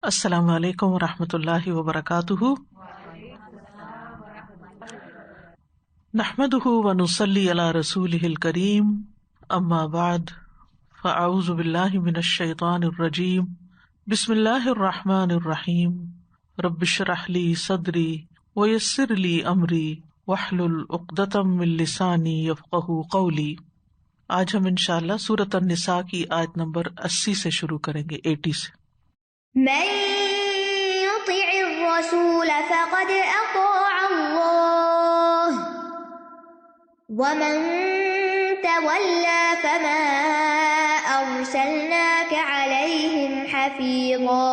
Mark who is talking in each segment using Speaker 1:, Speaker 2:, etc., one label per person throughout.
Speaker 1: السلام علیکم ورحمۃ اللہ وبرکاتہ۔ نحمده ونصلی علی رسولہ الکریم، اما بعد، فاعوذ باللہ من الشیطان الرجیم، بسم اللہ الرحمن الرحیم، رب اشرح لی صدری ویسر لی امری واحلل عقدۃ من لسانی یفقہوا قولی۔ آج ہم انشاءاللہ سورۃ النساء کی آیت نمبر 80 سے شروع کریں گے، 80 سے۔
Speaker 2: من يطع الرسول فقد اطاع الله ومن تولى فما ارسلناك عليهم حفيظا۔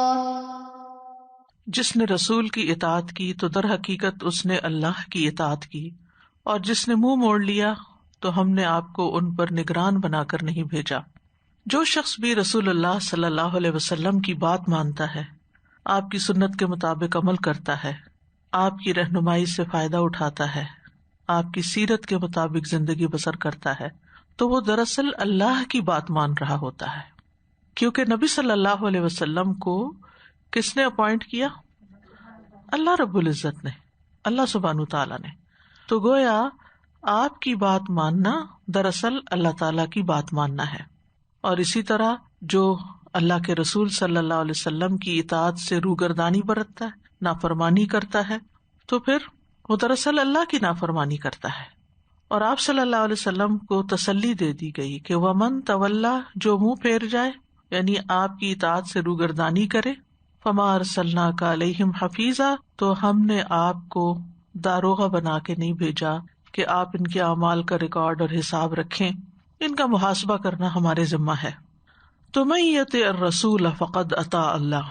Speaker 1: جس نے رسول کی اطاعت کی تو در حقیقت اس نے اللہ کی اطاعت کی، اور جس نے منہ موڑ لیا تو ہم نے آپ کو ان پر نگران بنا کر نہیں بھیجا۔ جو شخص بھی رسول اللہ صلی اللہ علیہ وسلم کی بات مانتا ہے، آپ کی سنت کے مطابق عمل کرتا ہے، آپ کی رہنمائی سے فائدہ اٹھاتا ہے، آپ کی سیرت کے مطابق زندگی بسر کرتا ہے، تو وہ دراصل اللہ کی بات مان رہا ہوتا ہے، کیونکہ نبی صلی اللہ علیہ وسلم کو کس نے اپوائنٹ کیا؟ اللہ رب العزت نے، اللہ سبحانہ تعالیٰ نے۔ تو گویا آپ کی بات ماننا دراصل اللہ تعالیٰ کی بات ماننا ہے، اور اسی طرح جو اللہ کے رسول صلی اللہ علیہ وسلم کی اطاعت سے روگردانی برتتا ہے، نافرمانی کرتا ہے، تو پھر وہ دراصل اللہ کی نافرمانی کرتا ہے۔ اور آپ صلی اللہ علیہ وسلم کو تسلی دے دی گئی کہ ومن تولا، جو منہ پھیر جائے یعنی آپ کی اطاعت سے روگردانی کرے، فما ارسلناک علیہم حفیظا، تو ہم نے آپ کو داروغہ بنا کے نہیں بھیجا کہ آپ ان کے اعمال کا ریکارڈ اور حساب رکھیں، ان کا محاسبہ کرنا ہمارے ذمہ ہے۔ تو من یطع الرسول فقد اطاع اللہ۔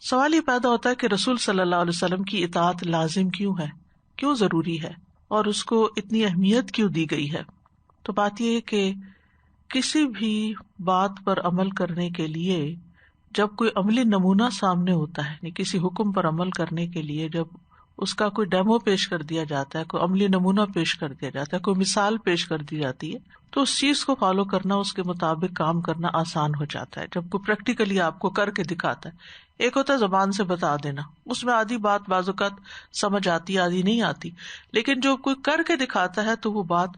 Speaker 1: سوال یہ پیدا ہوتا ہے کہ رسول صلی اللہ علیہ وسلم کی اطاعت لازم کیوں ہے، کیوں ضروری ہے، اور اس کو اتنی اہمیت کیوں دی گئی ہے؟ تو بات یہ ہے کہ کسی بھی بات پر عمل کرنے کے لیے جب کوئی عملی نمونہ سامنے ہوتا ہے، یعنی کسی حکم پر عمل کرنے کے لیے جب اس کا کوئی ڈیمو پیش کر دیا جاتا ہے، کوئی عملی نمونہ پیش کر دیا جاتا ہے، کوئی مثال پیش کر دی جاتی ہے، تو اس چیز کو فالو کرنا، اس کے مطابق کام کرنا آسان ہو جاتا ہے جب کوئی پریکٹیکلی آپ کو کر کے دکھاتا ہے۔ ایک ہوتا ہے زبان سے بتا دینا، اس میں آدھی بات بعض اوقات سمجھ آتی، آدھی نہیں آتی، لیکن جو کوئی کر کے دکھاتا ہے تو وہ بات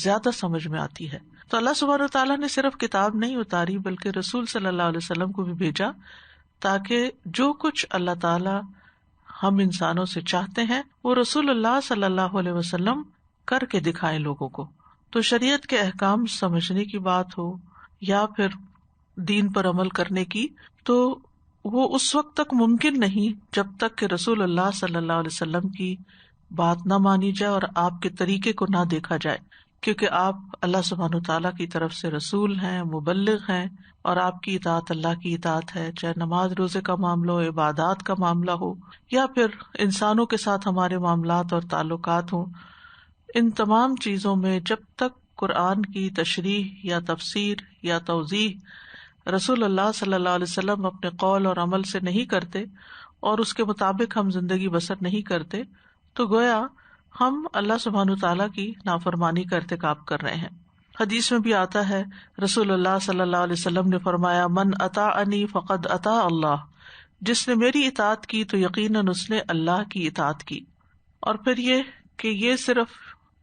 Speaker 1: زیادہ سمجھ میں آتی ہے۔ تو اللہ سبحانہ تعالیٰ نے صرف کتاب نہیں اتاری بلکہ رسول صلی اللہ علیہ وسلم کو بھی بھیجا، تاکہ جو کچھ اللہ تعالیٰ ہم انسانوں سے چاہتے ہیں وہ رسول اللہ صلی اللہ علیہ وسلم کر کے دکھائیں لوگوں کو۔ تو شریعت کے احکام سمجھنے کی بات ہو یا پھر دین پر عمل کرنے کی، تو وہ اس وقت تک ممکن نہیں جب تک کہ رسول اللہ صلی اللہ علیہ وسلم کی بات نہ مانی جائے اور آپ کے طریقے کو نہ دیکھا جائے، کیونکہ آپ اللہ سبحانہ تعالیٰ کی طرف سے رسول ہیں، مبلغ ہیں، اور آپ کی اطاعت اللہ کی اطاعت ہے، چاہے نماز روزے کا معاملہ ہو، عبادات کا معاملہ ہو، یا پھر انسانوں کے ساتھ ہمارے معاملات اور تعلقات ہوں۔ ان تمام چیزوں میں جب تک قرآن کی تشریح یا تفسیر یا توضیح رسول اللہ صلی اللہ علیہ وسلم اپنے قول اور عمل سے نہیں کرتے اور اس کے مطابق ہم زندگی بسر نہیں کرتے، تو گویا ہم اللہ سبحانہ تعالیٰ کی نافرمانی کا ارتکاب کر رہے ہیں۔ حدیث میں بھی آتا ہے، رسول اللہ صلی اللہ علیہ وسلم نے فرمایا، من اطاعنی فقد اطاع اللہ، جس نے میری اطاعت کی تو یقیناً اس نے اللہ کی اطاعت کی۔ اور پھر یہ کہ یہ صرف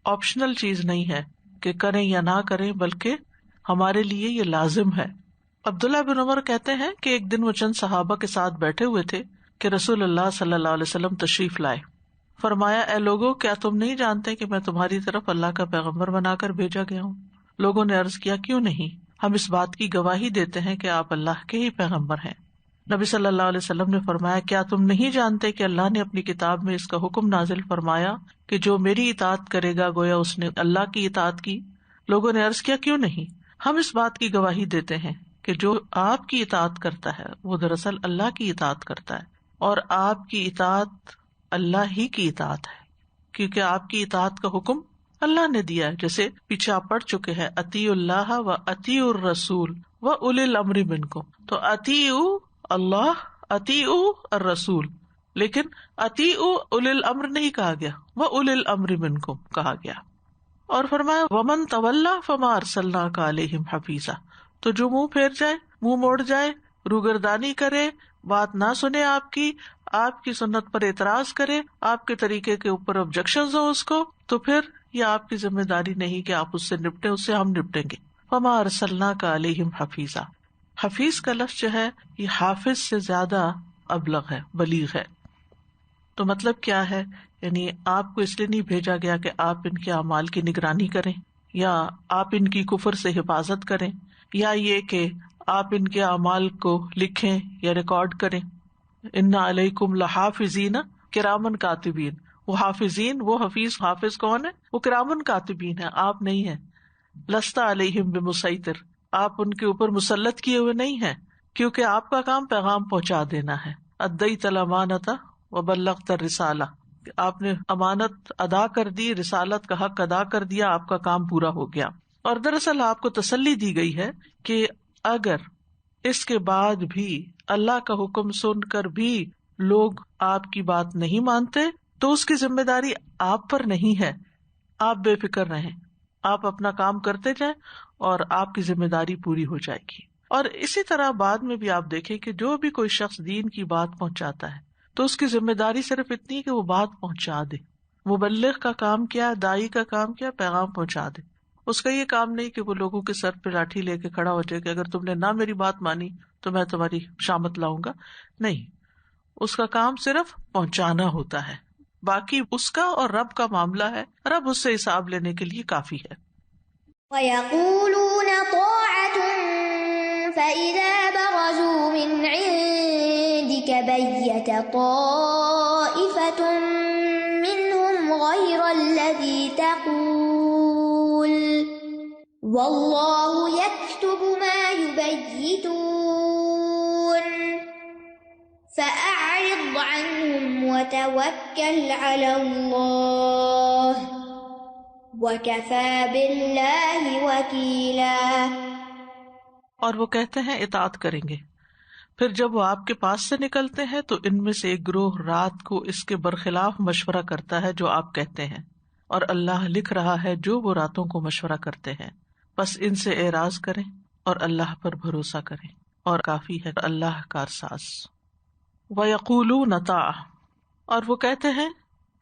Speaker 1: آپشنل چیز نہیں ہے کہ کریں یا نہ کریں، بلکہ ہمارے لیے یہ لازم ہے۔ عبداللہ بن عمر کہتے ہیں کہ ایک دن وہ چند صحابہ کے ساتھ بیٹھے ہوئے تھے کہ رسول اللہ صلی اللہ علیہ وسلم تشریف لائے۔ فرمایا، اے لوگو، کیا تم نہیں جانتے کہ میں تمہاری طرف اللہ کا پیغمبر بنا کر بھیجا گیا ہوں؟ لوگوں نے عرض کیا، کیوں نہیں، ہم اس بات کی گواہی دیتے ہیں کہ آپ اللہ کے ہی پیغمبر ہیں۔ نبی صلی اللہ علیہ وسلم نے فرمایا، کیا تم نہیں جانتے کہ اللہ نے اپنی کتاب میں اس کا حکم نازل فرمایا کہ جو میری اطاعت کرے گا گویا اس نے اللہ کی اطاعت کی؟ لوگوں نے عرض کیا، کیوں نہیں، ہم اس بات کی گواہی دیتے ہیں کہ جو آپ کی اطاعت کرتا ہے وہ دراصل اللہ کی اطاعت کرتا ہے، اور آپ کی اطاعت اللہ ہی کی اطاعت ہے، کیونکہ آپ کی اطاعت کا حکم اللہ نے دیا ہے، جیسے پیچھے آپ پڑھ چکے ہیں، اطیعوا اللہ و اطیعوا الرسول و اولی الامر منکم۔ تو اطیعوا اللہ، اطیعوا الرسول، لیکن اطیعوا اولی الامر نہیں کہا گیا، و اولی الامر منکم کہا گیا۔ اور فرمایا، ومن تولی فما ارسلناک علیہم حفیظا، تو جو منہ پھیر جائے، منہ موڑ جائے، روگردانی کرے، بات نہ سنے آپ کی سنت پر اعتراض کرے، آپ کے طریقے کے اوپر آبجیکشنز ہو اس کو، تو پھر یہ آپ کی ذمہ داری نہیں کہ آپ اس سے نپٹیں، اس سے ہم نپٹیں گے. وما ارسلناک علیہم حفیظا. حفیظ کا لفظ جو ہے یہ حافظ سے زیادہ ابلغ ہے، بلیغ ہے. تو مطلب کیا ہے؟ یعنی آپ کو اس لیے نہیں بھیجا گیا کہ آپ ان کے اعمال کی نگرانی کریں، یا آپ ان کی کفر سے حفاظت کریں، یا یہ کہ آپ ان کے اعمال کو لکھیں یا ریکارڈ کریں. ان علیکم لحافظین کرامن کاتبین. وہ حافظین، وہ حافظ کون ہے؟ وہ کرامن کاتبین ہے، آپ نہیں ہیں. لست علیہم بمسیطر، آپ ان کے اوپر مسلط کیے ہوئے نہیں ہیں، کیونکہ آپ کا کام پیغام پہنچا دینا ہے. ادیت الامانۃ وبلغت الرسالہ، آپ نے امانت ادا کر دی، رسالت کا حق ادا کر دیا، آپ کا کام پورا ہو گیا. اور دراصل آپ کو تسلی دی گئی ہے کہ اگر اس کے بعد بھی اللہ کا حکم سن کر بھی لوگ آپ کی بات نہیں مانتے تو اس کی ذمہ داری آپ پر نہیں ہے. آپ بے فکر رہیں، آپ اپنا کام کرتے جائیں اور آپ کی ذمہ داری پوری ہو جائے گی. اور اسی طرح بعد میں بھی آپ دیکھیں کہ جو بھی کوئی شخص دین کی بات پہنچاتا ہے تو اس کی ذمہ داری صرف اتنی کہ وہ بات پہنچا دے. مبلغ کا کام کیا، دائی کا کام کیا، پیغام پہنچا دے. اس کا یہ کام نہیں کہ وہ لوگوں کے سر پہ لاٹھی لے کے کھڑا ہو جائے کہ اگر تم نے نہ میری بات مانی تو میں تمہاری شامت لاؤں گا. نہیں، اس کا کام صرف پہنچانا ہوتا ہے، باقی اس کا اور رب کا معاملہ ہے، رب اس سے حساب لینے کے لیے کافی ہے.
Speaker 2: وَيَقُولُونَ طَاعَةٌ فَإِذَا بَرَزُوا مِنْ عِنْدِكَ بَيَّتَ طَائِفَةٌ مِّنْهُمْ غَيْرَ الَّذِي تَقُولُ وَاللَّهُ يَكْتُبُ مَا يُبَيِّتُونَ فَأَعْرِضْ عَنْهُمْ وَتَوَكَّلْ عَلَى اللَّهِ وَكَفَى بِاللَّهِ وَكِيلًا.
Speaker 1: اور وہ کہتے ہیں اطاعت کریں گے، پھر جب وہ آپ کے پاس سے نکلتے ہیں تو ان میں سے ایک گروہ رات کو اس کے برخلاف مشورہ کرتا ہے جو آپ کہتے ہیں، اور اللہ لکھ رہا ہے جو وہ راتوں کو مشورہ کرتے ہیں. بس ان سے اعراض کریں اور اللہ پر بھروسہ کریں، اور کافی ہے اللہ کارساز. وَيَقُولُونَ طَاعَةٌ، اور وہ کہتے ہیں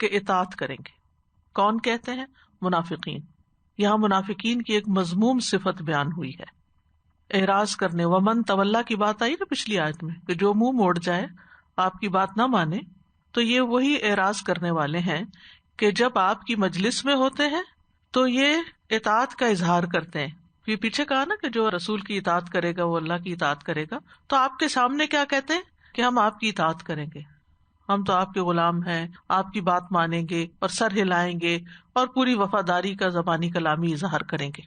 Speaker 1: کہ اطاعت کریں گے. کون کہتے ہیں؟ منافقین. یہاں منافقین کی ایک مذموم صفت بیان ہوئی ہے، اعراض کرنے. ومن تولا کی بات آئی نا پچھلی آیت میں کہ جو منہ موڑ جائے، آپ کی بات نہ مانے، تو یہ وہی اعراض کرنے والے ہیں کہ جب آپ کی مجلس میں ہوتے ہیں تو یہ اطاعت کا اظہار کرتے ہیں. یہ پیچھے کہا نا کہ جو رسول کی اطاعت کرے گا وہ اللہ کی اطاعت کرے گا، تو آپ کے سامنے کیا کہتے ہیں کہ ہم آپ کی اطاعت کریں گے، ہم تو آپ کے غلام ہیں، آپ کی بات مانیں گے اور سر ہلائیں گے اور پوری وفاداری کا زبانی کلامی اظہار کریں گے.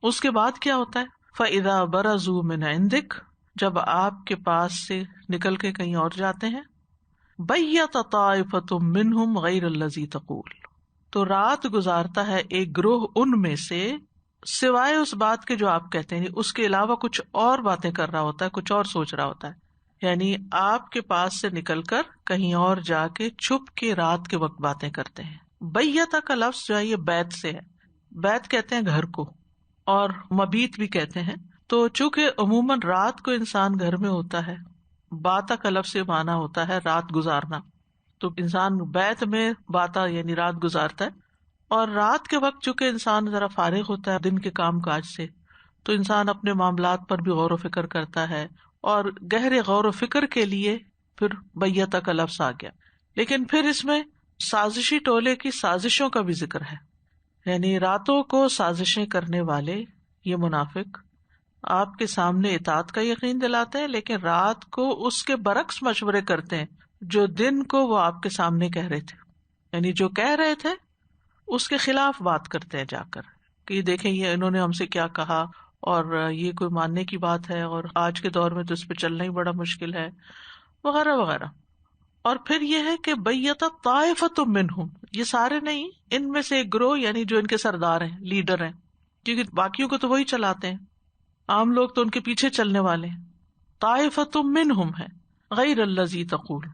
Speaker 1: اس کے بعد کیا ہوتا ہے؟ فَإِذَا بَرَزُوا مِنْ عِنْدِكَ، جب آپ کے پاس سے نکل کے کہیں اور جاتے ہیں، بَيَّتَ طَائِفَةٌ مِّنْهُمْ غَيْرَ الَّذِي تَقُولُ، تو رات گزارتا ہے ایک گروہ ان میں سے سوائے اس بات کے جو آپ کہتے ہیں، اس کے علاوہ کچھ اور باتیں کر رہا ہوتا ہے، کچھ اور سوچ رہا ہوتا ہے. یعنی آپ کے پاس سے نکل کر کہیں اور جا کے چھپ کے رات کے وقت باتیں کرتے ہیں. بیتہ کا لفظ جو ہے یہ بیت سے ہے، بیت کہتے ہیں گھر کو، اور مبیت بھی کہتے ہیں. تو چونکہ عموماً رات کو انسان گھر میں ہوتا ہے، باتا کا لفظ سے معنی ہوتا ہے رات گزارنا، تو انسان بیت میں باتا یعنی رات گزارتا ہے. اور رات کے وقت چونکہ انسان ذرا فارغ ہوتا ہے دن کے کام کاج سے، تو انسان اپنے معاملات پر بھی غور و فکر کرتا ہے، اور گہرے غور و فکر کے لیے پھر بیتہ کا لفظ آ گیا. لیکن پھر اس میں سازشی ٹولے کی سازشوں کا بھی ذکر ہے، یعنی راتوں کو سازشیں کرنے والے یہ منافق آپ کے سامنے اطاعت کا یقین دلاتے ہیں، لیکن رات کو اس کے برعکس مشورے کرتے ہیں جو دن کو وہ آپ کے سامنے کہہ رہے تھے. یعنی جو کہہ رہے تھے اس کے خلاف بات کرتے ہیں جا کر کہ یہ دیکھیں یہ انہوں نے ہم سے کیا کہا، اور یہ کوئی ماننے کی بات ہے، اور آج کے دور میں تو اس پہ چلنا ہی بڑا مشکل ہے، وغیرہ وغیرہ. اور پھر یہ ہے کہ بیت طائفۃ منہم، یہ سارے نہیں، ان میں سے ایک گروہ یعنی جو ان کے سردار ہیں، لیڈر ہیں، کیونکہ باقیوں کو تو وہی چلاتے ہیں، عام لوگ تو ان کے پیچھے چلنے والے ہیں. طائفۃ منہم ہے غیر الذی تقول.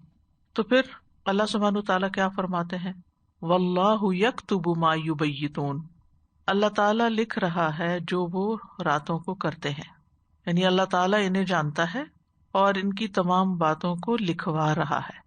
Speaker 1: تو پھر اللہ سبحانہ وتعالیٰ کیا فرماتے ہیں؟ واللہ یکتب ما یبیتون، اللہ تعالیٰ لکھ رہا ہے جو وہ راتوں کو کرتے ہیں. یعنی اللہ تعالیٰ انہیں جانتا ہے اور ان کی تمام باتوں کو لکھوا رہا ہے.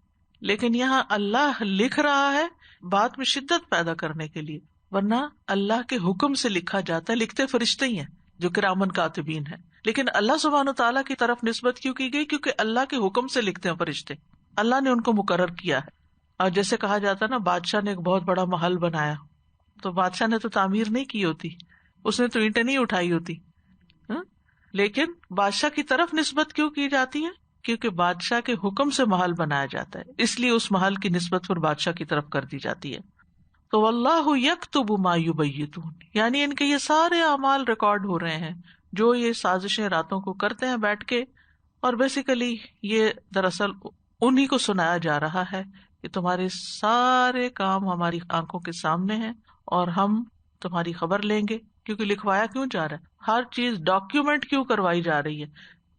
Speaker 1: لیکن یہاں اللہ لکھ رہا ہے بات میں شدت پیدا کرنے کے لیے، ورنہ اللہ کے حکم سے لکھا جاتا ہے. لکھتے فرشتے ہی ہیں جو کرامن کاتبین ہیں، لیکن اللہ سبحانہ تعالیٰ کی طرف نسبت کیوں کی گئی؟ کیونکہ اللہ کے حکم سے لکھتے ہیں فرشتے، اللہ نے ان کو مقرر کیا ہے. اور جیسے کہا جاتا ہے نا، بادشاہ نے ایک بہت بڑا محل بنایا، تو بادشاہ نے تو تعمیر نہیں کی ہوتی، اس نے تو اینٹیں نہیں اٹھائی ہوتی، لیکن بادشاہ کی طرف نسبت کیوں کی جاتی ہے؟ کیونکہ بادشاہ کے حکم سے محل بنایا جاتا ہے، اس لیے اس محل کی نسبت پر بادشاہ کی طرف کر دی جاتی ہے. تو واللہ یکتب ما یبیتون، یعنی ان کے یہ سارے اعمال ریکارڈ ہو رہے ہیں جو یہ سازشیں راتوں کو کرتے ہیں بیٹھ کے. اور بیسیکلی یہ دراصل انہی کو سنایا جا رہا ہے کہ تمہارے سارے کام ہماری آنکھوں کے سامنے ہیں اور ہم تمہاری خبر لیں گے. کیونکہ لکھوایا کیوں جا رہا ہے، ہر چیز ڈاکیومنٹ کیوں کروائی جا رہی ہے؟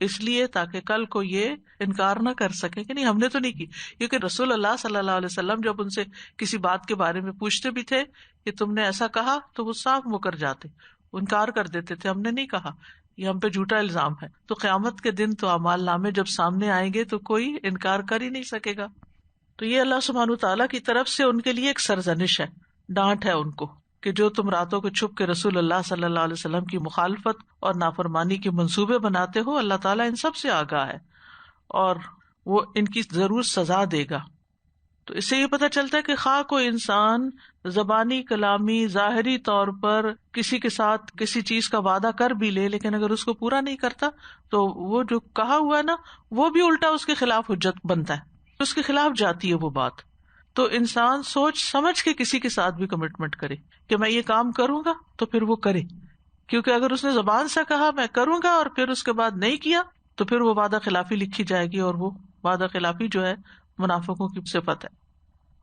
Speaker 1: اس لیے تاکہ کل کو یہ انکار نہ کر سکے کہ نہیں ہم نے تو نہیں کی. کیونکہ رسول اللہ صلی اللہ علیہ وسلم جب ان سے کسی بات کے بارے میں پوچھتے بھی تھے کہ تم نے ایسا کہا، تو وہ صاف مکر جاتے، انکار کر دیتے تھے، ہم نے نہیں کہا، یہ ہم پہ جھوٹا الزام ہے. تو قیامت کے دن تو اعمال نامے جب سامنے آئیں گے تو کوئی انکار کر ہی نہیں سکے گا. تو یہ اللہ سبحانہ تعالیٰ کی طرف سے ان کے لیے ایک سرزنش ہے، ڈانٹ ہے ان کو کہ جو تم راتوں کو چھپ کے رسول اللہ صلی اللہ علیہ وسلم کی مخالفت اور نافرمانی کے منصوبے بناتے ہو، اللہ تعالیٰ ان سب سے آگاہ ہے اور وہ ان کی ضرور سزا دے گا. تو اس سے یہ پتہ چلتا ہے کہ خواہ کوئی انسان زبانی کلامی ظاہری طور پر کسی کے ساتھ کسی چیز کا وعدہ کر بھی لے، لیکن اگر اس کو پورا نہیں کرتا تو وہ جو کہا ہوا ہے نا، وہ بھی الٹا اس کے خلاف حجت بنتا ہے، اس کے خلاف جاتی ہے وہ بات. تو انسان سوچ سمجھ کے کسی کے ساتھ بھی کمٹمنٹ کرے کہ میں یہ کام کروں گا تو پھر وہ کرے. کیونکہ اگر اس نے زبان سے کہا میں کروں گا اور پھر اس کے بعد نہیں کیا تو پھر وہ وعدہ خلافی لکھی جائے گی، اور وہ وعدہ خلافی جو ہے منافقوں کی صفت ہے.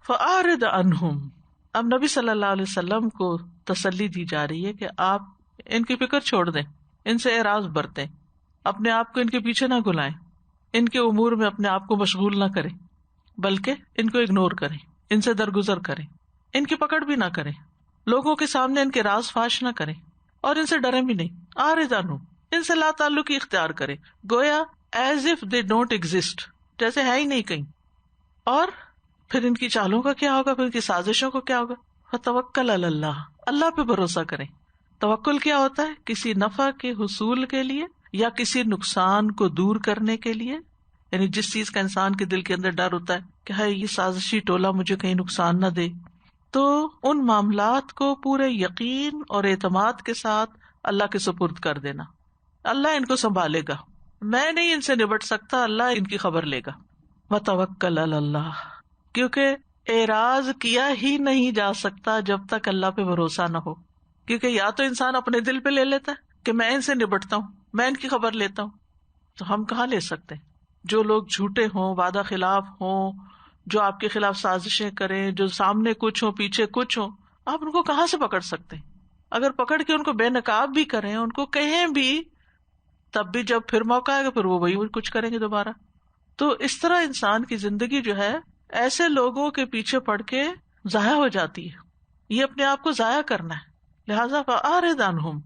Speaker 1: فَأَعْرِضْ عَنْهُمْ، اب نبی صلی اللہ علیہ وسلم کو تسلی دی جا رہی ہے کہ آپ ان کی فکر چھوڑ دیں، ان سے اعراض برتیں، اپنے آپ کو ان کے پیچھے نہ گلائیں، ان کے امور میں اپنے آپ کو مشغول نہ کریں، بلکہ ان کو اگنور کریں، ان سے درگزر کریں، ان کی پکڑ بھی نہ کریں، لوگوں کے سامنے ان کے راز فاش نہ کریں اور ان سے ڈریں بھی نہیں. اعرض عنہم، ان سے لا تعلقی اختیار کریں، گویا as if they don't exist, جیسے ہے ہی نہیں کہیں. اور پھر ان کی چالوں کا کیا ہوگا، پھر ان کی سازشوں کو کیا ہوگا؟ فتوکل علی اللہ، اللہ پہ بھروسہ کریں. توکل کیا ہوتا ہے؟ کسی نفع کے حصول کے لیے یا کسی نقصان کو دور کرنے کے لیے، یعنی جس چیز کا انسان کے دل کے اندر ڈر ہوتا ہے کہ ہے یہ سازشی ٹولہ مجھے کہیں نقصان نہ دے، تو ان معاملات کو پورے یقین اور اعتماد کے ساتھ اللہ کے سپرد کر دینا. اللہ ان کو سنبھالے گا، میں نہیں ان سے نبٹ سکتا، اللہ ان کی خبر لے گا. وتوکل علی اللہ، کیونکہ اعراض کیا ہی نہیں جا سکتا جب تک اللہ پہ بھروسہ نہ ہو. کیونکہ یا تو انسان اپنے دل پہ لے لیتا ہے کہ میں ان سے نبٹتا ہوں، میں ان کی خبر لیتا ہوں، تو ہم کہاں لے سکتے ہیں؟ جو لوگ جھوٹے ہوں، وعدہ خلاف ہوں، جو آپ کے خلاف سازشیں کریں، جو سامنے کچھ ہوں پیچھے کچھ ہوں، آپ ان کو کہاں سے پکڑ سکتے ہیں؟ اگر پکڑ کے ان کو بے نقاب بھی کریں، ان کو کہیں بھی، تب بھی جب پھر موقع آئے گا پھر وہ وہی کچھ کریں گے دوبارہ. تو اس طرح انسان کی زندگی جو ہے ایسے لوگوں کے پیچھے پڑ کے ضائع ہو جاتی ہے. یہ اپنے آپ کو ضائع کرنا ہے. لہٰذا فأعرض عنہم،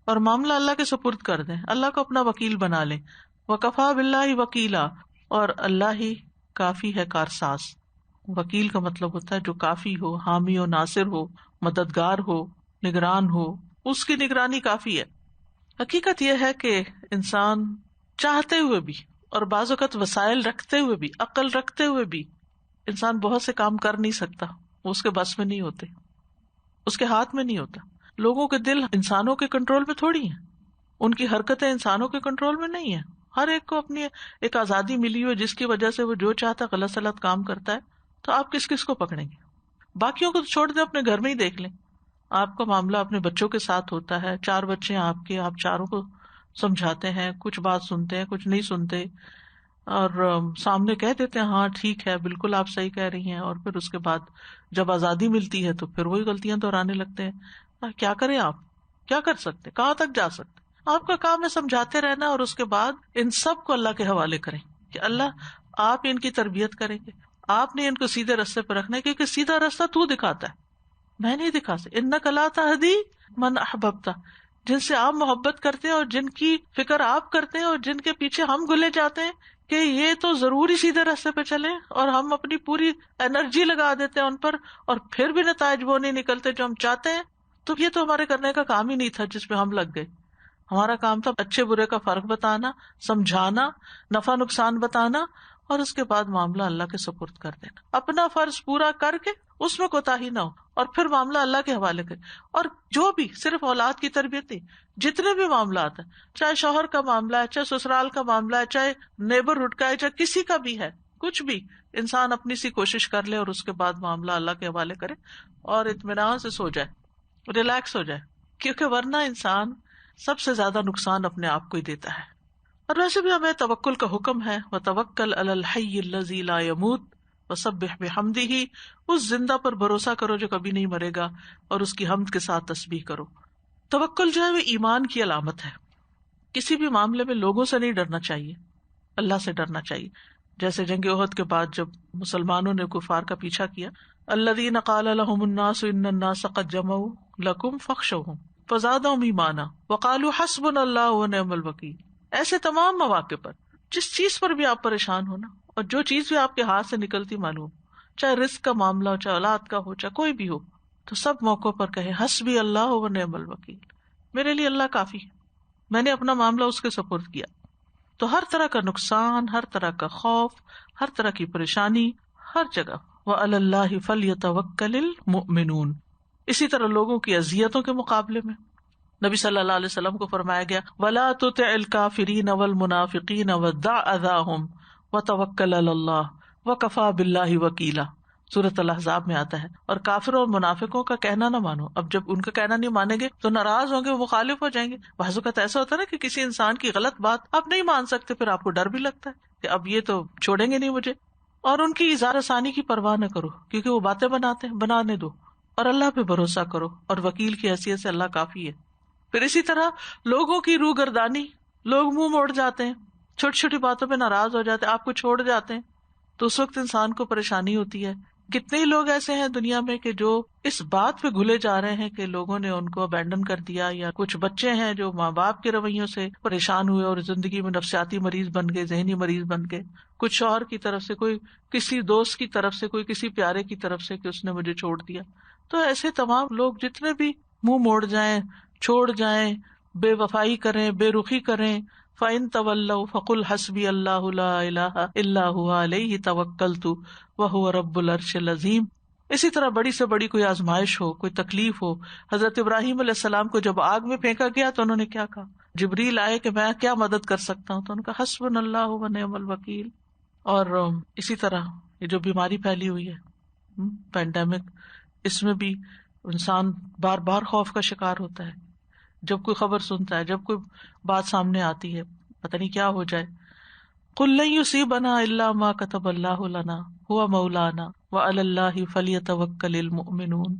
Speaker 1: اور معاملہ اللہ کے سپرد کر دیں، اللہ کو اپنا وکیل بنا لیں. وکفیٰ باللہ وکیلا، اور اللہ ہی کافی ہے کارساز. وکیل کا مطلب ہوتا ہے جو کافی ہو، حامی ہو، ناصر ہو، مددگار ہو، نگران ہو، اس کی نگرانی کافی ہے. حقیقت یہ ہے کہ انسان چاہتے ہوئے بھی اور بعض اوقات وسائل رکھتے ہوئے بھی، عقل رکھتے ہوئے بھی، انسان بہت سے کام کر نہیں سکتا. وہ اس کے بس میں نہیں ہوتے، اس کے ہاتھ میں نہیں ہوتا. لوگوں کے دل انسانوں کے کنٹرول میں تھوڑی ہیں، ان کی حرکتیں انسانوں کے کنٹرول میں نہیں ہیں. ہر ایک کو اپنی ایک آزادی ملی ہوئی جس کی وجہ سے وہ جو چاہتا ہے غلط سلط کام کرتا ہے. تو آپ کس کس کو پکڑیں گے؟ باقیوں کو تو چھوڑ دیں، اپنے گھر میں ہی دیکھ لیں. آپ کا معاملہ اپنے بچوں کے ساتھ ہوتا ہے، 4 بچے ہیں آپ کے، آپ چاروں کو سمجھاتے ہیں، کچھ بات سنتے ہیں کچھ نہیں سنتے، اور سامنے کہہ دیتے ہیں ہاں ٹھیک ہے بالکل آپ صحیح کہہ رہی ہیں، اور پھر اس کے بعد جب آزادی ملتی ہے تو پھر وہی غلطیاں دہرانے لگتے ہیں. کیا کریں؟ آپ کیا کر سکتے؟ کہاں تک جا سکتے؟ آپ کا کام ہے سمجھاتے رہنا، اور اس کے بعد ان سب کو اللہ کے حوالے کریں کہ اللہ آپ ان کی تربیت کریں گے، آپ نے ان کو سیدھے راستے پہ رکھنا ہے، کیونکہ سیدھا راستہ تو دکھاتا ہے، میں نہیں دکھا سکتا. انک لا تہدی من احببت، جن سے آپ محبت کرتے ہیں اور جن کی فکر آپ کرتے ہیں اور جن کے پیچھے ہم گلے جاتے ہیں، کہ یہ تو ضروری سیدھے راستے پہ چلے اور ہم اپنی پوری انرجی لگا دیتے ہیں ان پر اور پھر بھی نتائج وہ نہیں نکلتے جو ہم چاہتے ہیں. تو یہ تو ہمارے کرنے کا کام ہی نہیں تھا جس پہ ہم لگ گئے. ہمارا کام تھا اچھے برے کا فرق بتانا، سمجھانا، نفع نقصان بتانا، اور اس کے بعد معاملہ اللہ کے سپرد کر دینا. اپنا فرض پورا کر کے اس میں کوتاہی نہ ہو اور پھر معاملہ اللہ کے حوالے کرے. اور جو بھی صرف اولاد کی تربیت نہیں، جتنے بھی معاملات ہیں، چاہے شوہر کا معاملہ ہے، چاہے سسرال کا معاملہ ہے، چاہے نیبرہڈ کا ہے، چاہے کسی کا بھی ہے، کچھ بھی انسان اپنی سی کوشش کر لے اور اس کے بعد معاملہ اللہ کے حوالے کرے اور اطمینان سے سو جائے، ریلیکس ہو جائے. کیونکہ ورنہ انسان سب سے زیادہ نقصان اپنے آپ کو ہی دیتا ہے. اور ویسے بھی ہمیں توکل کا حکم ہے، وَتَوَكَّلْ عَلَى الْحَيِّ الَّذِي لَا يَمُوتُ وَسَبِّحْ بِحَمْدِهِ. اس زندہ پر بھروسہ کرو جو کبھی نہیں مرے گا اور اس کی حمد کے ساتھ تسبیح کرو. توکل جو ہے وہ ایمان کی علامت ہے. کسی بھی معاملے میں لوگوں سے نہیں ڈرنا چاہیے، اللہ سے ڈرنا چاہیے. جیسے جنگ احد کے بعد جب مسلمانوں نے کفار کا پیچھا کیا، الذین قال لهم الناس ان الناس قد جمعوا لكم فاخشوهم فزادهم ایمانا وقالوا حسبنا اللہ ونعم الوکیل. ایسے تمام مواقع پر جس چیز پر بھی آپ پریشان ہونا اور جو چیز بھی آپ کے ہاتھ سے نکلتی معلوم، چاہے رزق کا معاملہ ہو، چاہے اولاد کا ہو، چاہے کوئی بھی ہو، تو سب موقعوں پر کہے حسبی اللہ ونعم الوکیل، میرے لیے اللہ کافی ہے، میں نے اپنا معاملہ اس کے سپرد کیا. تو ہر طرح کا نقصان، ہر طرح کا خوف، ہر طرح کی پریشانی، ہر جگہ وَعَلَى اللَّهِ فَلْيَتَوَكَّلِ الْمُؤْمِنُونَ. اسی طرح لوگوں کی اذیتوں کے مقابلے میں نبی صلی اللہ علیہ وسلم کو فرمایا گیا وَلَا تُطِعِ الْكَافِرِينَ وَالْمُنَافِقِينَ وَدَّعْ أَذَاهُمْ وَتَوَكَّلْ عَلَى اللَّهِ وَكَفَى بِاللَّهِ وَكِيلًا. سورۃ الاحزاب میں آتا ہے. اور کافروں اور منافقوں کا کہنا نہ مانو. اب جب ان کا کہنا نہیں مانیں گے تو ناراض ہوں گے، وہ مخالف ہو جائیں گے. بعض اوقات ایسا ہوتا ہے نا کہ کسی انسان کی غلط بات آپ نہیں مان سکتے، پھر آپ کو ڈر بھی لگتا ہے کہ اب یہ تو چھوڑیں گے نہیں مجھے. اور ان کی اظہار ثانی کی پرواہ نہ کرو، کیونکہ وہ باتیں بناتے ہیں، بنانے دو، اور اللہ پہ بھروسہ کرو، اور وکیل کی حیثیت سے اللہ کافی ہے. پھر اسی طرح لوگوں کی روح گردانی، لوگ منہ موڑ جاتے ہیں، چھوٹی چھوٹی باتوں پہ ناراض ہو جاتے ہیں، آپ کو چھوڑ جاتے ہیں، تو اس وقت انسان کو پریشانی ہوتی ہے. کتنے ہی لوگ ایسے ہیں دنیا میں کہ جو اس بات پہ گھلے جا رہے ہیں کہ لوگوں نے ان کو ابینڈن کر دیا، یا کچھ بچے ہیں جو ماں باپ کے رویوں سے پریشان ہوئے اور زندگی میں نفسیاتی مریض بن گئے، ذہنی مریض بن گئے. کچھ شوہر کی طرف سے، کوئی کسی دوست کی طرف سے، کوئی کسی پیارے کی طرف سے کہ اس نے مجھے چھوڑ دیا. تو ایسے تمام لوگ جتنے بھی منہ موڑ جائیں، چھوڑ جائیں، بے وفائی کریں، بے رخی کریں، فَإِن تَوَلَّوْا فَقُلْ حَسْبِيَ اللَّهُ لَا إِلَٰهَ إِلَّا هُوَ عَلَيْهِ تَوَكَّلْتُ وَهُوَ رَبُّ الْعَرْشِ الْعَظِيمِ. اسی طرح بڑی سے بڑی کوئی آزمائش ہو، کوئی تکلیف ہو. حضرت ابراہیم علیہ السلام کو جب آگ میں پھینکا گیا تو انہوں نے کیا کہا؟ جبریل آئے کہ میں کیا مدد کر سکتا ہوں، تو انہوں نے کہا حسبنا اللہ ونعم الوکیل. اور اسی طرح یہ جو بیماری پھیلی ہوئی ہے، پینڈیمک، اس میں بھی انسان بار بار خوف کا شکار ہوتا ہے. جب کوئی خبر سنتا ہے، جب کوئی بات سامنے آتی ہے، پتہ نہیں کیا ہو جائے. قُل لَن يُصِيبَنَا إِلَّا مَا كَتَبَ اللَّهُ لَنَا هُوَ مَوْلَانَا وَعَلَى اللَّهِ فَلْيَتَوَكَّلِ الْمُؤْمِنُونَ.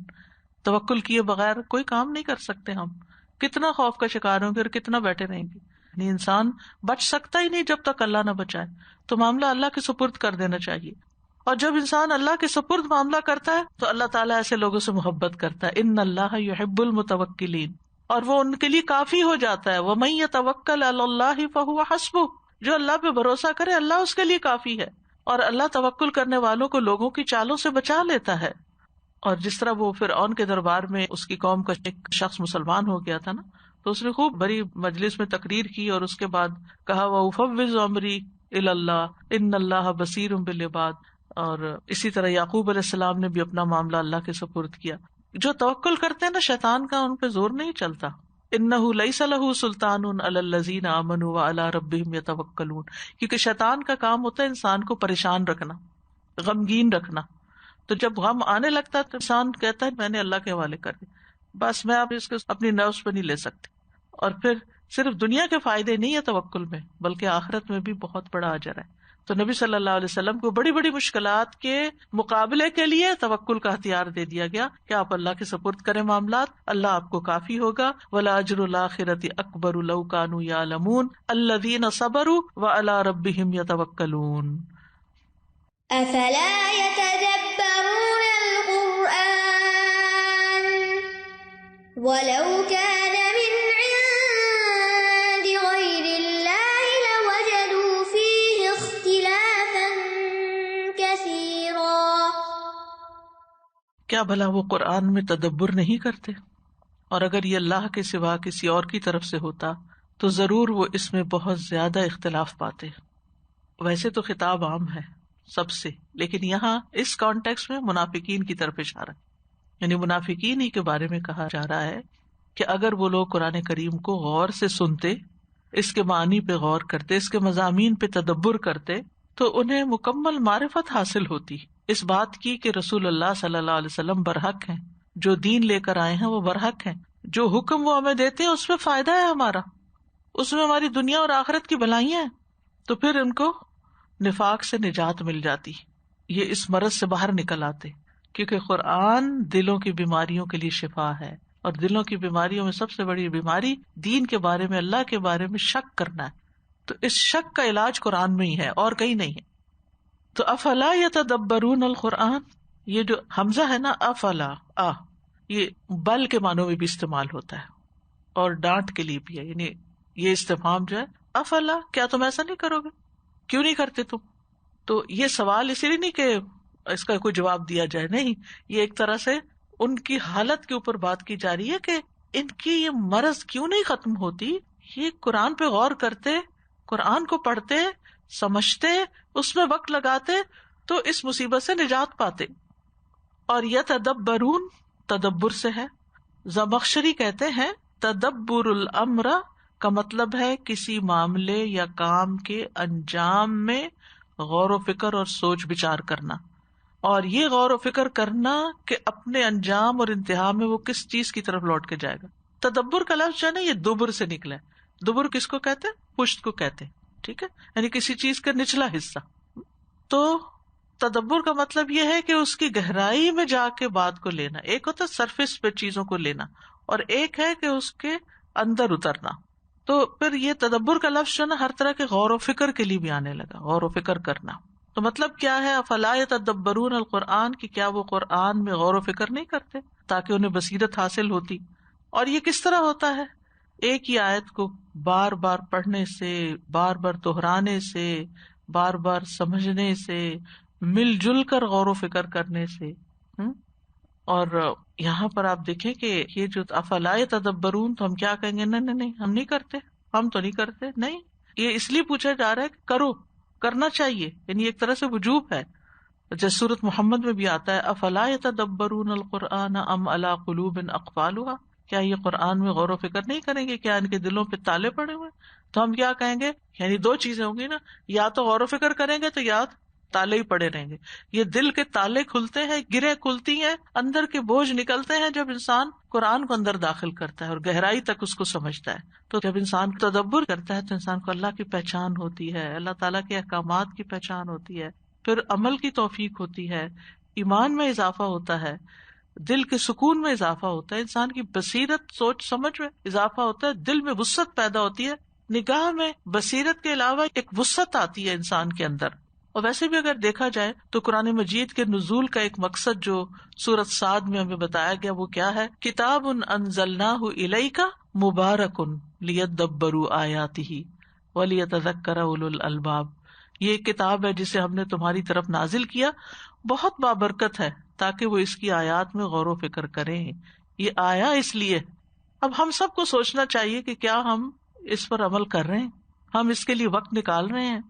Speaker 1: توکل کیے بغیر کوئی کام نہیں کر سکتے. ہم کتنا خوف کا شکار ہوں گے اور کتنا بیٹھے رہیں گے. یعنی انسان بچ سکتا ہی نہیں جب تک اللہ نہ بچائے. تو معاملہ اللہ کے سپرد کر دینا چاہیے. اور جب انسان اللہ کے سپرد معاملہ کرتا ہے تو اللہ تعالیٰ ایسے لوگوں سے محبت کرتا ہے. ان اللہ یحب المتوکلین، اور وہ ان کے لیے کافی ہو جاتا ہے. وَمَن يَتَوَكَّلْ عَلَى اللَّهِ فَهُوَ حَسْبُهُ. جو اللہ پہ بھروسہ کرے اللہ اس کے لیے کافی ہے. اور اللہ توکل کرنے والوں کو لوگوں کی چالوں سے بچا لیتا ہے. اور جس طرح وہ فرعون کے دربار میں اس کی قوم کا ایک شخص مسلمان ہو گیا تھا نا، تو اس نے خوب بڑی مجلس میں تقریر کی اور اس کے بعد کہا وَأُفَوِّضُ أَمْرِي إِلَى اللَّهِ إِنَّ اللَّهَ بَصِيرٌ بِالْعِبَادِ. اور اسی طرح یعقوب علیہ السلام نے بھی اپنا معاملہ اللہ کے سپرد کیا. جو توکل کرتے ہیں نا، شیطان کا ان پہ زور نہیں چلتا. انہ لیس لہ سلطان علی الذین آمنوا وعلی ربہم یتوکلون. کیونکہ شیطان کا کام ہوتا ہے انسان کو پریشان رکھنا، غمگین رکھنا. تو جب غم آنے لگتا ہے تو انسان کہتا ہے میں نے اللہ کے حوالے کر دیا، بس میں اب اس کو اپنی نفس پہ نہیں لے سکتی. اور پھر صرف دنیا کے فائدے نہیں ہے توکل میں، بلکہ آخرت میں بھی بہت بڑا اجر ہے. تو نبی صلی اللہ علیہ وسلم کو بڑی بڑی مشکلات کے مقابلے کے لیے توکل کا ہتھیار دے دیا گیا کہ آپ اللہ کے سپرد کریں معاملات، اللہ آپ کو کافی ہوگا. وَلَأَجْرُ الْآخِرَةِ أَكْبَرُ لَوْ كَانُوا يَعْلَمُونَ الَّذِينَ صَبَرُوا وَعَلَىٰ رَبِّهِمْ يَتَوَكَّلُونَ.
Speaker 2: أَفَلَا يَتَدَبَّرُونَ الْقُرْآنَ وَلَوْ كَانَ مِنْ عِندِ غَيْرِ اللَّهِ لَوَجَدُوا فِيهِ اخْتِلَافًا
Speaker 1: کیا بھلا وہ قرآن میں تدبر نہیں کرتے؟ اور اگر یہ اللہ کے سوا کسی اور کی طرف سے ہوتا تو ضرور وہ اس میں بہت زیادہ اختلاف پاتے. ویسے تو خطاب عام ہے سب سے، لیکن یہاں اس کانٹیکس میں منافقین کی طرف اشارہ، یعنی منافقین ہی کے بارے میں کہا جا رہا ہے کہ اگر وہ لوگ قرآن کریم کو غور سے سنتے، اس کے معنی پہ غور کرتے، اس کے مضامین پہ تدبر کرتے، تو انہیں مکمل معرفت حاصل ہوتی اس بات کی کہ رسول اللہ صلی اللہ علیہ وسلم برحق ہیں، جو دین لے کر آئے ہیں وہ برحق ہیں، جو حکم وہ ہمیں دیتے ہیں اس میں فائدہ ہے ہمارا، اس میں ہماری دنیا اور آخرت کی بھلائیاں ہیں. تو پھر ان کو نفاق سے نجات مل جاتی، یہ اس مرض سے باہر نکل آتے، کیونکہ قرآن دلوں کی بیماریوں کے لیے شفا ہے، اور دلوں کی بیماریوں میں سب سے بڑی بیماری دین کے بارے میں، اللہ کے بارے میں شک کرنا ہے. تو اس شک کا علاج قرآن میں ہی ہے اور کہیں نہیں ہے. تو افلا یتدبرون القرآن، یہ جو حمزہ ہے نا افلا، یہ بل کے معنوں میں بھی استعمال ہوتا ہے اور ڈانٹ کے لیے بھی ہے، یعنی یہ استفہام جو ہے افلا، کیا تم ایسا نہیں کرو گے، کیوں نہیں کرتے تم؟ تو یہ سوال اسی لیے نہیں کہ اس کا کوئی جواب دیا جائے، نہیں، یہ ایک طرح سے ان کی حالت کے اوپر بات کی جا رہی ہے کہ ان کی یہ مرض کیوں نہیں ختم ہوتی. یہ قرآن پہ غور کرتے، قرآن کو پڑھتے، سمجھتے، اس میں وقت لگاتے تو اس مصیبت سے نجات پاتے. اور یتدبرون تدبر سے ہے. زمخشری کہتے ہیں تدبر الامر کا مطلب ہے کسی معاملے یا کام کے انجام میں غور و فکر اور سوچ بچار کرنا، اور یہ غور و فکر کرنا کہ اپنے انجام اور انتہا میں وہ کس چیز کی طرف لوٹ کے جائے گا. تدبر کا لفظ جو ہے نا یہ دبر سے نکلا ہے. دبر کس کو کہتے ہیں؟ پشت کو کہتے ہیں، ٹھیک ہے، یعنی کسی چیز کا نچلا حصہ. تو تدبر کا مطلب یہ ہے کہ اس کی گہرائی میں جا کے بات کو لینا. ایک ہوتا ہے سرفیس پہ چیزوں کو لینا، اور ایک ہے کہ اس کے اندر اترنا. تو پھر یہ تدبر کا لفظ جو ہے نا ہر طرح کے غور و فکر کے لیے بھی آنے لگا، غور و فکر کرنا. تو مطلب کیا ہے افلا یتدبرون القرآن، کہ کیا وہ قرآن میں غور و فکر نہیں کرتے تاکہ انہیں بصیرت حاصل ہوتی. اور یہ کس طرح ہوتا ہے؟ ایک ہی آیت کو بار بار پڑھنے سے، بار بار دہرانے سے، بار بار سمجھنے سے، مل جل کر غور و فکر کرنے سے. اور یہاں پر آپ دیکھیں کہ یہ جو افلا یتدبرون، تو ہم کیا کہیں گے؟ نہیں ہم نہیں کرتے، ہم تو نہیں کرتے. نہیں، یہ اس لیے پوچھا جا رہا ہے کہ کرو، کرنا چاہیے، یعنی ایک طرح سے وجوب ہے. جیسے سورۃ محمد میں بھی آتا ہے افلا یتدبرون القرآن ام علی قلوب اقفالها، کیا یہ قرآن میں غور و فکر نہیں کریں گے؟ کیا ان کے دلوں پہ تالے پڑے ہوئے؟ تو ہم کیا کہیں گے؟ یعنی دو چیزیں ہوں گی نا، یا تو غور و فکر کریں گے تو یا تالے ہی پڑے رہیں گے. یہ دل کے تالے کھلتے ہیں، گرہیں کھلتی ہیں، اندر کے بوجھ نکلتے ہیں جب انسان قرآن کو اندر داخل کرتا ہے اور گہرائی تک اس کو سمجھتا ہے. تو جب انسان تدبر کرتا ہے تو انسان کو اللہ کی پہچان ہوتی ہے، اللہ تعالیٰ کے احکامات کی پہچان ہوتی ہے، پھر عمل کی توفیق ہوتی ہے، ایمان میں اضافہ ہوتا ہے، دل کے سکون میں اضافہ ہوتا ہے، انسان کی بصیرت، سوچ سمجھ میں اضافہ ہوتا ہے، دل میں وسعت پیدا ہوتی ہے، نگاہ میں بصیرت کے علاوہ ایک وسعت آتی ہے انسان کے اندر. اور ویسے بھی اگر دیکھا جائے تو قرآن مجید کے نزول کا ایک مقصد جو سورۃ صاد میں ہمیں بتایا گیا وہ کیا ہے؟ کتاب انزلناہ الیک مبارک لیدبروا آیاتہ ولیتذکر اولو الالباب. یہ ایک کتاب ہے جسے ہم نے تمہاری طرف نازل کیا، بہت بابرکت ہے تاکہ وہ اس کی آیات میں غور و فکر کریں. یہ آیا اس لیے. اب ہم سب کو سوچنا چاہیے کہ کیا ہم اس پر عمل کر رہے ہیں، ہم اس کے لیے وقت نکال رہے ہیں.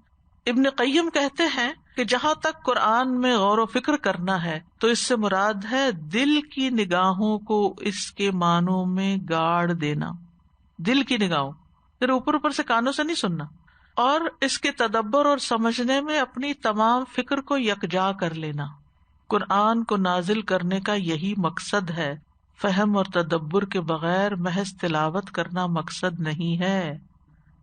Speaker 1: ابن قیم کہتے ہیں کہ جہاں تک قرآن میں غور و فکر کرنا ہے تو اس سے مراد ہے دل کی نگاہوں کو اس کے معنوں میں گاڑ دینا. دل کی نگاہوں، پھر اوپر اوپر سے کانوں سے نہیں سننا، اور اس کے تدبر اور سمجھنے میں اپنی تمام فکر کو یکجا کر لینا. قرآن کو نازل کرنے کا یہی مقصد ہے. فہم اور تدبر کے بغیر محض تلاوت کرنا مقصد نہیں ہے.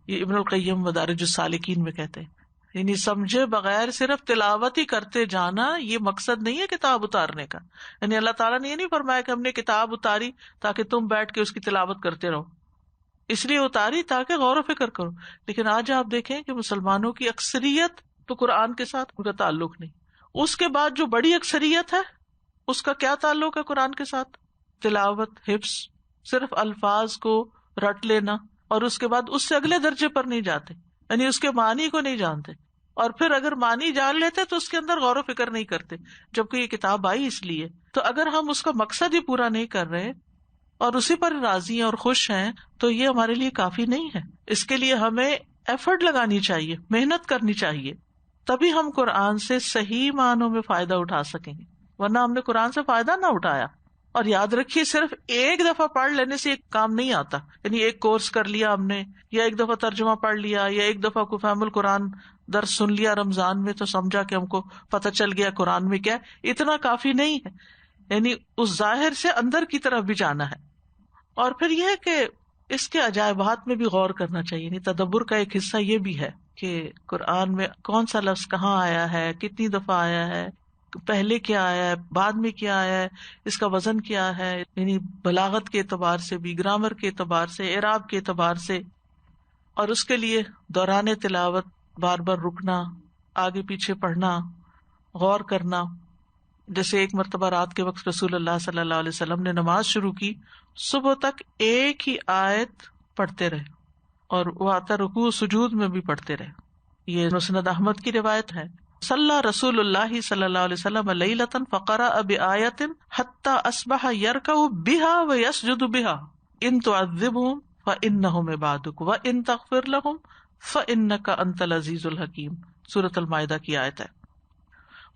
Speaker 1: یہ ابن القیم مدارج السالکین میں کہتے ہیں، یعنی سمجھے بغیر صرف تلاوت ہی کرتے جانا یہ مقصد نہیں ہے کتاب اتارنے کا. یعنی اللہ تعالیٰ نے یہ نہیں فرمایا کہ ہم نے کتاب اتاری تاکہ تم بیٹھ کے اس کی تلاوت کرتے رہو، اس لیے اتاری تاکہ غور و فکر کرو. لیکن آج آپ دیکھیں کہ مسلمانوں کی اکثریت تو قرآن کے ساتھ ان کا تعلق نہیں. اس کے بعد جو بڑی اکثریت ہے اس کا کیا تعلق ہے قرآن کے ساتھ؟ تلاوت، حفظ، صرف الفاظ کو رٹ لینا، اور اس کے بعد اس سے اگلے درجے پر نہیں جاتے، یعنی اس کے معنی کو نہیں جانتے. اور پھر اگر معنی جان لیتے تو اس کے اندر غور و فکر نہیں کرتے، جبکہ یہ کتاب آئی اس لیے. تو اگر ہم اس کا مقصد ہی پورا نہیں کر رہے اور اسی پر راضی ہیں اور خوش ہیں تو یہ ہمارے لیے کافی نہیں ہے. اس کے لیے ہمیں ایفرٹ لگانی چاہیے، محنت کرنی چاہیے، تبھی ہم قرآن سے صحیح معنوں میں فائدہ اٹھا سکیں گے، ورنہ ہم نے قرآن سے فائدہ نہ اٹھایا. اور یاد رکھیے صرف ایک دفعہ پڑھ لینے سے ایک کام نہیں آتا، یعنی ایک کورس کر لیا ہم نے، یا ایک دفعہ ترجمہ پڑھ لیا، یا ایک دفعہ کو فہم القرآن درس سن لیا رمضان میں تو سمجھا کہ ہم کو پتہ چل گیا قرآن میں کیا ہے، اتنا کافی نہیں ہے. یعنی اس ظاہر سے اندر کی طرف بھی جانا ہے. اور پھر یہ ہے کہ اس کے عجائبات میں بھی غور کرنا چاہیے. یعنی تدبر کا ایک حصہ یہ بھی ہے کہ قرآن میں کون سا لفظ کہاں آیا ہے، کتنی دفعہ آیا ہے، پہلے کیا آیا ہے، بعد میں کیا آیا ہے، اس کا وزن کیا ہے، یعنی بلاغت کے اعتبار سے بھی، گرامر کے اعتبار سے، اعراب کے اعتبار سے. اور اس کے لیے دوران تلاوت بار بار رکنا، آگے پیچھے پڑھنا، غور کرنا. جیسے ایک مرتبہ رات کے وقت رسول اللہ صلی اللہ علیہ وسلم نے نماز شروع کی، صبح تک ایک ہی آیت پڑھتے رہے اور وہ آتا رکوع سجود میں بھی پڑھتے رہے. یہ مسند احمد کی روایت ہے. صلی رسول اللہ صلی اللہ علیہ وسلم لیلۃ فقرأ بآیۃ حتی اصبح یرکع بها ویسجد بها ان تعذبهم فإنهم عبادک وان تغفر لهم فإنک انت العزیز الحکیم. سورۃ المائدہ کی آیت ہے.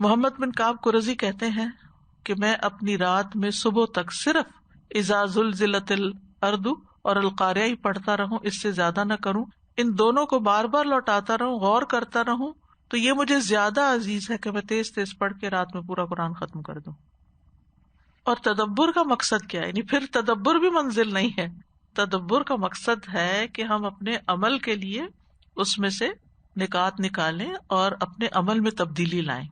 Speaker 1: محمد بن کعب قرظی کہتے ہیں کہ میں اپنی رات میں صبح تک صرف اذا زلزلت الارض اور القاریہ ہی پڑھتا رہوں، اس سے زیادہ نہ کروں. ان دونوں کو بار بار لوٹاتا رہوں، غور کرتا رہوں، تو یہ مجھے زیادہ عزیز ہے کہ میں تیز تیز پڑھ کے رات میں پورا قرآن ختم کر دوں. اور تدبر کا مقصد کیا ہے؟ یعنی پھر تدبر بھی منزل نہیں ہے. تدبر کا مقصد ہے کہ ہم اپنے عمل کے لیے اس میں سے نکات نکالیں اور اپنے عمل میں تبدیلی لائیں.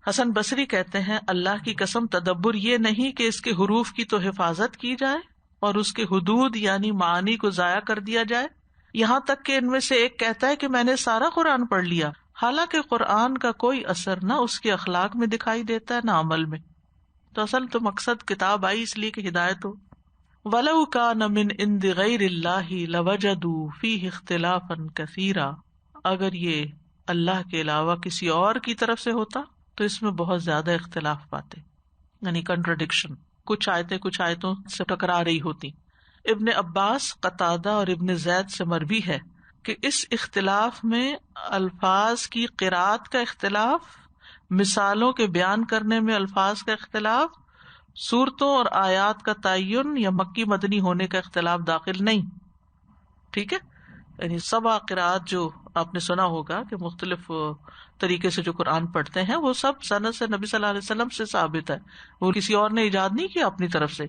Speaker 1: حسن بصری کہتے ہیں اللہ کی قسم تدبر یہ نہیں کہ اس کے حروف کی تو حفاظت کی جائے اور اس کے حدود یعنی معانی کو ضائع کر دیا جائے، یہاں تک کہ ان میں سے ایک کہتا ہے کہ میں نے سارا قرآن پڑھ لیا، حالانکہ قرآن کا کوئی اثر نہ اس کے اخلاق میں دکھائی دیتا ہے نہ عمل میں. تو اصل تو مقصد کتاب آئی اس لیے کہ ہدایت ہو. وَلَوْ كَانَ مِنْ عِنْدِ غَيْرِ اللَّهِ لَوَجَدُوا فِيهِ اخْتِلَافًا كَثِيرًا، اگر یہ اللہ کے علاوہ کسی اور کی طرف سے ہوتا تو اس میں بہت زیادہ اختلاف پاتے، یعنی کنٹراڈکشن، کچھ آیتیں کچھ آیتوں سے ٹکرا رہی ہوتی. ابن عباس، قتادہ اور ابن زید سے مروی ہے کہ اس اختلاف میں الفاظ کی قرات کا اختلاف، مثالوں کے بیان کرنے میں الفاظ کا اختلاف، سورتوں اور آیات کا تعین یا مکی مدنی ہونے کا اختلاف داخل نہیں. ٹھیک ہے، یعنی سبع قرات جو آپ نے سنا ہوگا کہ مختلف طریقے سے جو قرآن پڑھتے ہیں وہ سب سند سے نبی صلی اللہ علیہ وسلم سے ثابت ہے، وہ کسی اور نے ایجاد نہیں کیا اپنی طرف سے.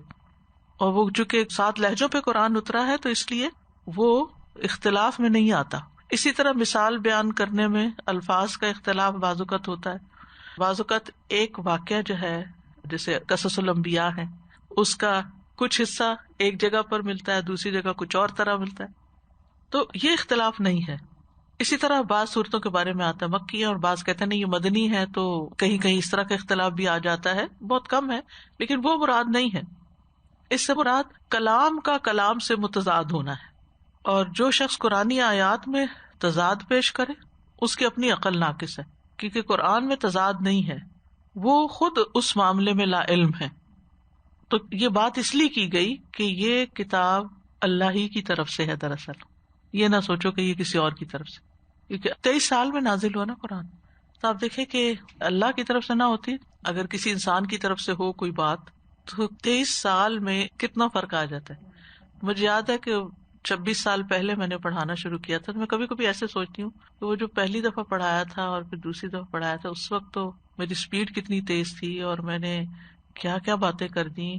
Speaker 1: اور وہ چونکہ 7 لہجوں پہ قرآن اترا ہے تو اس لیے وہ اختلاف میں نہیں آتا. اسی طرح مثال بیان کرنے میں الفاظ کا اختلاف بعض اوقات ہوتا ہے. بعض اوقات ایک واقعہ جو ہے جیسے قصص الانبیاء ہے، اس کا کچھ حصہ ایک جگہ پر ملتا ہے، دوسری جگہ کچھ اور طرح ملتا ہے، تو یہ اختلاف نہیں ہے. اسی طرح بعض صورتوں کے بارے میں آتا ہے مکی ہے اور بعض کہتے ہیں نہیں یہ مدنی ہے، تو کہیں کہیں اس طرح کا اختلاف بھی آ جاتا ہے، بہت کم ہے لیکن وہ مراد نہیں ہے. اس سے مراد کلام کا کلام سے متضاد ہونا ہے. اور جو شخص قرآنی آیات میں تضاد پیش کرے اس کی اپنی عقل ناقص ہے، کیونکہ قرآن میں تضاد نہیں ہے، وہ خود اس معاملے میں لا علم ہے. تو یہ بات اس لیے کی گئی کہ یہ کتاب اللہ ہی کی طرف سے ہے. دراصل یہ نہ سوچو کہ یہ کسی اور کی طرف سے، کیونکہ 23 سال میں نازل ہوا نا قرآن. تو آپ دیکھیں کہ اللہ کی طرف سے نہ ہوتی، اگر کسی انسان کی طرف سے ہو کوئی بات، تو 23 سال میں کتنا فرق آ جاتا ہے. مجھے یاد ہے کہ 26 سال پہلے میں نے پڑھانا شروع کیا تھا. میں کبھی کبھی ایسے سوچتی ہوں کہ وہ جو پہلی دفعہ پڑھایا تھا اور پھر دوسری دفعہ پڑھایا تھا، اس وقت تو میری اسپیڈ کتنی تیز تھی اور میں نے کیا کیا باتیں کر دی.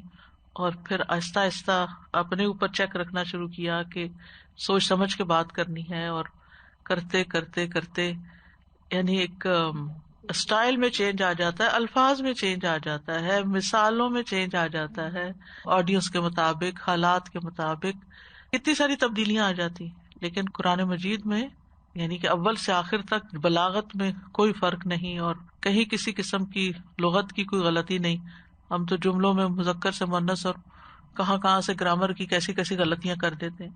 Speaker 1: اور پھر آہستہ آہستہ اپنے اوپر چیک رکھنا شروع کیا کہ سوچ سمجھ کے بات کرنی ہے، اور کرتے کرتے کرتے یعنی ایک اسٹائل میں چینج آ جاتا ہے، الفاظ میں چینج آ جاتا ہے، مثالوں میں چینج آ جاتا ہے، آڈینس کے مطابق، حالات کے مطابق کتنی ساری تبدیلیاں آ جاتی. لیکن قرآن مجید میں یعنی کہ اول سے آخر تک بلاغت میں کوئی فرق نہیں اور کہیں کسی قسم کی لغت کی کوئی غلطی نہیں. ہم تو جملوں میں مذکر سے مؤنث اور کہاں کہاں سے گرامر کی کیسی کیسی غلطیاں کر دیتے ہیں.